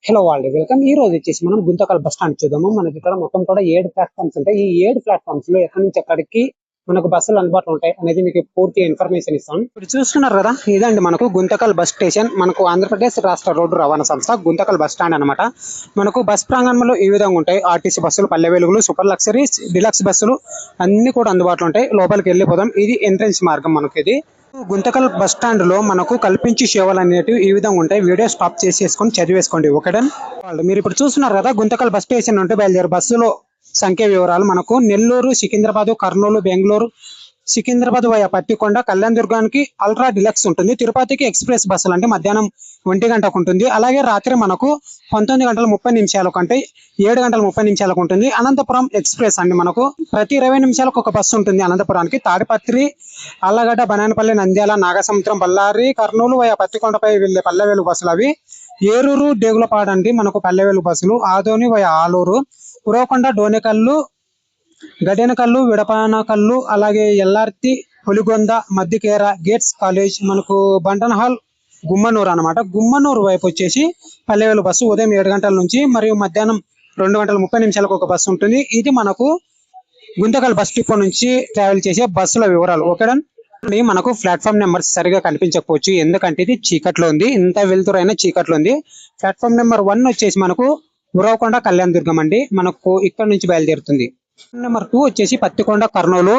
Hello వాళ్ళు welcome. ఈ రోజు వచ్చేసి మనం గుంతకల్ బస్ స్టాండ్ చూద్దాము. మనకి ఇక్కడ మొత్తం కూడా 7 ప్లాట్ఫామ్స్ ఉంటాయి. ఈ 7 ప్లాట్ఫామ్స్ లో ఎక్కడి నుంచి ఎక్కడికి మనకు బస్సులు అందుబాటులో ఉంటాయి అనేది మీకు పూర్తి ఇన్ఫర్మేషన్ ఇస్తాను. ఇప్పుడు చూస్తున్నారు కదా, ఇదండి మనకు గుంతకల్ బస్ స్టేషన్. మనకు ఆంధ్రప్రదేశ్ రాష్ట్ర రోడ్డు రవాణా సంస్థ గుంతకల్ బస్ స్టాండ్ అనమాట. మనకు బస్ ప్రాంగణంలో ఈ విధంగా ఉంటాయి. ఆర్టీసీ బస్సులు, పల్లె వెలుగులు, సూపర్ లగ్జరీస్, డిలక్స్ బస్సులు అన్ని కూడా అందుబాటులో ఉంటాయి. లోపలికి వెళ్ళిపోదాం. ఇది ఎంట్రన్స్ మార్గం. మనకి ఇది గుంతకల్ బస్ స్టాండ్ లో మనకు కల్పించే సేవలు అనేటివి ఈ విధంగా ఉంటాయి. వీడియో స్టాప్ చేసేసుకొని చదివేసుకోండి. ఓకేనా వాళ్ళు మీరు ఇప్పుడు చూస్తున్నారు కదా, గుంతకల్ బస్ స్టేషన్ నుండి బయలుదేరి బస్సులో సంఖ్య వివరాలు మనకు నెల్లూరు, సికింద్రాబాద్, కర్నూలు, బెంగళూరు, సికింద్రాబాద్ వయా పత్తికొండ, కళ్యాణ్ దుర్గానికి అల్ట్రా డిలక్స్ ఉంటుంది. తిరుపతికి ఎక్స్ప్రెస్ బస్సులు అంటే మధ్యాహ్నం 1 గంటకు ఉంటుంది. అలాగే రాత్రి మనకు 19:30 అంటే 7:30 ఉంటుంది. అనంతపురం ఎక్స్ప్రెస్ అండి, మనకు ప్రతి 20 నిమిషాలకు ఒక బస్సు ఉంటుంది అనంతపురానికి. తాడిపత్రి, ఆళ్లగడ్డ, బనానపల్లి, నంద్యాల, నాగసముద్రం, బళ్ళారి, కర్నూలు వయా పత్తికొండపై వెళ్లే పల్లెవేలు బస్సులు అవి. ఏరూరు, డేగులపాడు అండి మనకు పల్లెవేలు బస్సులు. ఆదోని వయా ఆలూరు, ఉరవకొండ, డోనెకల్లు, గడెనకల్లు, విడపనకల్లు, అలాగే ఎల్లార్తి, పులిగొంద, మద్దికేర, గేట్స్ కాలేజ్, మనకు బంటన్ హాల్, గుమ్మనూరు అనమాట. గుమ్మనూరు వైపు వచ్చేసి పల్లెవేలు బస్సు ఉదయం 7 గంటల నుంచి మరియు మధ్యాహ్నం 2:30 ఒక బస్సు ఉంటుంది. ఇది మనకు గుంతకల్ బస్ డిపో నుంచి ట్రావెల్ చేసే బస్సుల వివరాలు. ఓకేనా, మనకు ప్లాట్ఫామ్ నెంబర్ సరిగా కనిపించకపోవచ్చు, ఎందుకంటే ఇది చీకట్లో ఉంది. ఇంత వెళ్తురైనా చీకట్లో ఉంది. ప్లాట్ఫామ్ నెంబర్ 1 వచ్చేసి మనకు ఉరవకొండ, కళ్యాణ్ దుర్గం అండి, మనకు ఇక్కడ నుంచి బయలుదేరుతుంది. నెంబర్ 2 వచ్చేసి పత్తికొండ, కర్నూలు.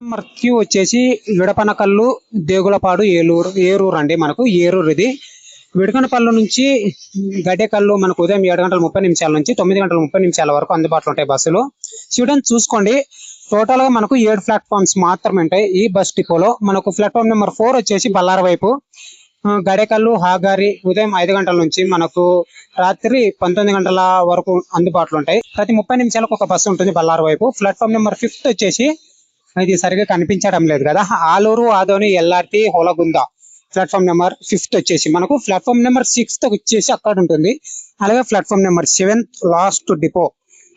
నెంబర్ 3 వచ్చేసి విడపనకల్లు, దేగులపాడు, ఏరూరు అండి, మనకు ఏరూరు ఇది. విడకనపల్లి నుంచి గడ్డెకల్లు మనకు ఉదయం 7:30 నుంచి 9:30 వరకు అందుబాటులో ఉంటాయి బస్సులు. స్టూడెంట్ చూసుకోండి, టోటల్ గా మనకు 7 ప్లాట్ఫామ్స్ మాత్రమే ఉంటాయి ఈ బస్ డిపోలో. మనకు ప్లాట్ఫామ్ నెంబర్ 4 వచ్చేసి బళ్ళారి వైపు, గడెకల్లు, హాగారి ఉదయం 5 గంటల నుంచి మనకు రాత్రి 19 గంటల వరకు అందుబాటులో ఉంటాయి. ప్రతి 30 నిమిషాలకు ఒక బస్సు ఉంటుంది బళ్ళారి వైపు. ప్లాట్ఫామ్ నెంబర్ 5 వచ్చేసి ఇది సరిగా కనిపించడం లేదు కదా, ఆలూరు, ఆదోని, ఎల్లార్తి, హోలగుంద. ప్లాట్ఫామ్ నెంబర్ 5 వచ్చేసి మనకు ప్లాట్ఫామ్ నెంబర్ 6 వచ్చేసి అక్కడ ఉంటుంది. అలాగే ప్లాట్ఫామ్ నెంబర్ 7 లాస్ట్ డిపో,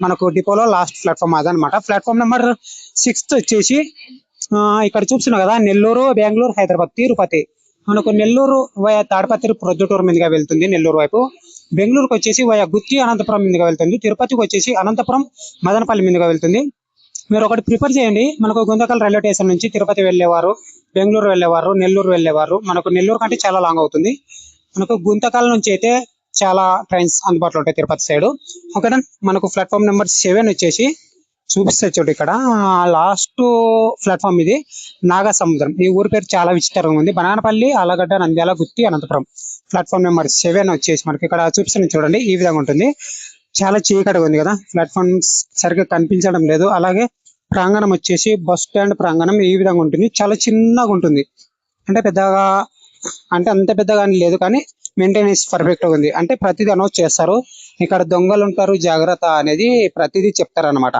మనకు డిపోలో లాస్ట్ ప్లాట్ఫామ్ అదనమాట. ప్లాట్ఫామ్ నెంబర్ 6 వచ్చేసి ఇక్కడ చూస్తున్నా కదా, నెల్లూరు, బెంగళూరు, హైదరాబాద్, తిరుపతి. మనకు నెల్లూరు వయా తాడిపత్రి, ప్రొద్దుటూరు మీదుగా వెళ్తుంది నెల్లూరు వైపు. బెంగళూరుకి వచ్చేసి వయా గుత్తి, అనంతపురం మీదుగా వెళ్తుంది. తిరుపతికి వచ్చేసి అనంతపురం, మదనపల్లి మీదుగా వెళ్తుంది. మీరు ఒకటి ప్రిఫర్ చేయండి, మనకు గుంతకల్ రైల్వే స్టేషన్ నుంచి తిరుపతి వెళ్ళేవారు, బెంగళూరు వెళ్ళేవారు, నెల్లూరు వెళ్ళేవారు. మనకు నెల్లూరు కంటే చాలా లాంగ్ అవుతుంది. మనకు గుంతకల్ నుంచి అయితే చాలా ట్రైన్స్ అందుబాటులో ఉంటాయి తిరుపతి సైడ్. ఓకేనా, మనకు ప్లాట్ఫామ్ నెంబర్ 7 వచ్చేసి చూపిస్తే చూడు, ఇక్కడ లాస్ట్ ప్లాట్ఫామ్ ఇది నాగసముద్రం. ఈ ఊరి పేరు చాలా విచిత్రంగా ఉంది. బనానపల్లి, ఆలగడ్డ, నంద్యాల, గుత్తి, అనంతపురం. ప్లాట్ఫామ్ నెంబర్ 7 వచ్చేసి మనకి ఇక్కడ చూపిస్తుంది చూడండి, ఈ విధంగా ఉంటుంది. చాలా చీకటిగా ఉంది కదా, ప్లాట్ఫామ్స్ సరిగ్గా కనిపించడం లేదు. అలాగే ప్రాంగణం వచ్చేసి బస్ స్టాండ్ ప్రాంగణం ఈ విధంగా ఉంటుంది. చాలా చిన్నగా ఉంటుంది, అంటే పెద్దగా అంటే అంత పెద్దగా లేదు, కానీ మెయింటెనెన్స్ పర్ఫెక్ట్ గా ఉంది. అంటే ప్రతిదీ అనౌన్స్ చేస్తారు, ఇక్కడ దొంగలు ఉంటారు జాగ్రత్త అనేది ప్రతిదీ చెప్తారు అనమాట.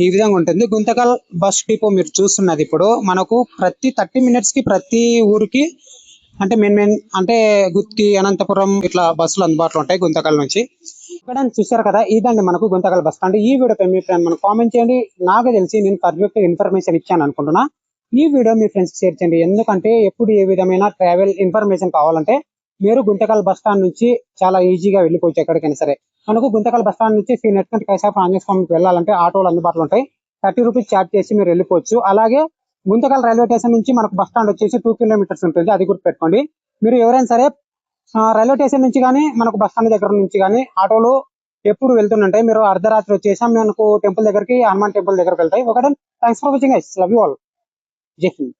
ఈ విధంగా ఉంటుంది గుంతకల్ బస్ డిపో. మీరు చూస్తున్నది ఇప్పుడు మనకు ప్రతి 30 మినిట్స్ కి ప్రతి ఊరికి అంటే మెయిన్ అంటే గుత్తి, అనంతపురం ఇట్లా బస్సులు అందుబాటులో ఉంటాయి గుంతకల్ నుంచి. ఇక్కడ చూసారు కదా, ఇదండి మనకు గుంతకల్ బస్ స్టాండ్. ఈ వీడియోపై మీ ఫ్రెండ్ మనకు కామెంట్ చేయండి. నాకు తెలిసి నేను పర్ఫెక్ట్ ఇన్ఫర్మేషన్ ఇచ్చాను అనుకుంటున్నా. ఈ వీడియో మీ ఫ్రెండ్స్ షేర్ చేయండి, ఎందుకంటే ఎప్పుడు ఏ విధమైన ట్రావెల్ ఇన్ఫర్మేషన్ కావాలంటే మీరు గుంతకల్ బస్ స్టాండ్ నుంచి చాలా ఈజీగా వెళ్ళిపోవచ్చు ఎక్కడికైనా సరే. మనకు గుంతకల్ బస్ స్టాండ్ నుంచి నెట్కంటి కైసాఫ్ ఆంజనేయ స్వామికి వెళ్ళాలంటే ఆటోలు అందుబాటులో ఉంటాయి. 30 రూపీస్ ఛార్జ్ చేసి మీరు వెళ్ళిపోవచ్చు. అలాగే గుంతకల్ రైల్వే స్టేషన్ నుంచి మనకు బస్ స్టాండ్ వచ్చేసి 2 కిలోమీటర్స్ ఉంటుంది, అది గుర్తుపెట్టుకోండి. మీరు ఎవరైనా సరే రైల్వే స్టేషన్ నుంచి కానీ మనకు బస్ స్టాండ్ దగ్గర నుంచి కానీ ఆటోలు ఎప్పుడు వెళ్తుంటాయి. మీరు అర్ధరాత్రి వచ్చేసాం మనకు టెంపుల్ దగ్గరికి, హనుమాన్ టెంపుల్ దగ్గరకు వెళ్తాయి. ఒకటే. Thanks for watching guys, love you all. జై హింద్.